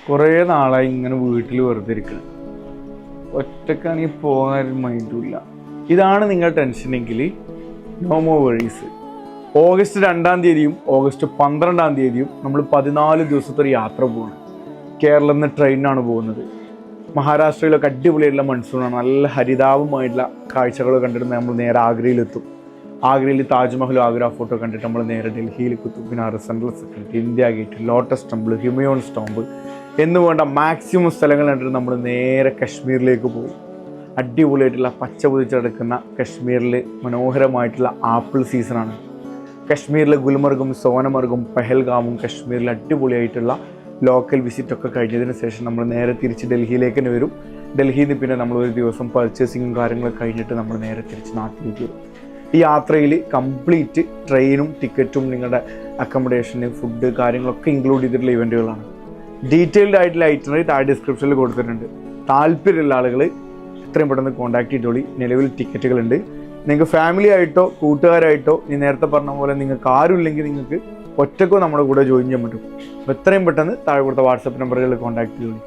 കുറേ നാളായി ഇങ്ങനെ വീട്ടിൽ വെറുതെ ഇരിക്കണം. ഒറ്റക്കാണെങ്കിൽ പോകാൻ ഒരു മൈൻഡും ഇല്ല. ഇതാണ് നിങ്ങളുടെ ടെൻഷനെങ്കിൽ നോ മോർ വറീസ്. ഓഗസ്റ്റ് 2-ാം തീയതിയും ഓഗസ്റ്റ് 12-ാം തീയതിയും നമ്മൾ 14 ദിവസത്തെ ഒരു യാത്ര പോവാണ്. കേരളത്തിൽ നിന്ന് ട്രെയിനിനാണ് പോകുന്നത്. മഹാരാഷ്ട്രയിലൊക്കെ അടിപൊളിയായിട്ടുള്ള മൺസൂണാണ്. നല്ല ഹരിതാപമായിട്ടുള്ള കാഴ്ചകൾ കണ്ടിട്ട് നമ്മൾ നേരെ ആഗ്രയിലെത്തും. ആഗ്രയിൽ താജ്മഹൽ, ആഗ്ര ഫോട്ടോ കണ്ടിട്ട് നമ്മൾ നേരെ ഡൽഹിയിലേക്ക് എത്തും. പിന്നെ central secretary, India gate, lotus temple, Humayun tomb എന്ന് വേണ്ട മാക്സിമം സ്ഥലങ്ങൾ കണ്ടിട്ട് നമ്മൾ നേരെ കശ്മീരിലേക്ക് പോകും. അടിപൊളിയായിട്ടുള്ള പച്ച പൊതിച്ചെടുക്കുന്ന കശ്മീരിൽ മനോഹരമായിട്ടുള്ള ആപ്പിൾ സീസണാണ്. കശ്മീരിലെ ഗുൽമർഗും സോനമർഗും പെഹൽഗാമും കശ്മീരിൽ അടിപൊളിയായിട്ടുള്ള ലോക്കൽ വിസിറ്റൊക്കെ കഴിഞ്ഞതിന് ശേഷം നമ്മൾ നേരെ തിരിച്ച് ഡൽഹിയിലേക്ക് തന്നെ വരും. ഡൽഹിയിൽ നിന്ന് പിന്നെ നമ്മൾ ഒരു ദിവസം പർച്ചേസിങ്ങും കാര്യങ്ങളൊക്കെ കഴിഞ്ഞിട്ട് നമ്മൾ നേരെ തിരിച്ച് നാട്ടിലേക്ക് വരും. ഈ യാത്രയിൽ കംപ്ലീറ്റ് ട്രെയിനും ടിക്കറ്റും നിങ്ങളുടെ അക്കോമഡേഷന്, ഫുഡ് കാര്യങ്ങളൊക്കെ ഇൻക്ലൂഡ് ചെയ്തിട്ടുള്ള ഇവൻറ്റുകളാണ്. ഡീറ്റെയിൽഡ് ആയിട്ടുള്ള ഐറ്റനറി താഴെ ഡിസ്ക്രിപ്ഷനിൽ കൊടുത്തിട്ടുണ്ട്. താല്പര്യമുള്ള ആളുകൾ എത്രയും പെട്ടെന്ന് കോൺടാക്ട് ചെയ്തോളി. നിലവിൽ ടിക്കറ്റുകളുണ്ട്. നിങ്ങൾക്ക് ഫാമിലി ആയിട്ടോ കൂട്ടുകാരായിട്ടോ ഈ നേരത്തെ പറഞ്ഞ പോലെ നിങ്ങൾക്ക് ആരും ഇല്ലെങ്കിൽ നിങ്ങൾക്ക് ഒറ്റക്കോ നമ്മുടെ കൂടെ ജോയിൻ ചെയ്യാൻ പറ്റും. അപ്പോൾ എത്രയും പെട്ടെന്ന് താഴെ കൊടുത്ത വാട്സപ്പ് നമ്പറുകളിൽ കോൺടാക്ട് ചെയ്തോളി.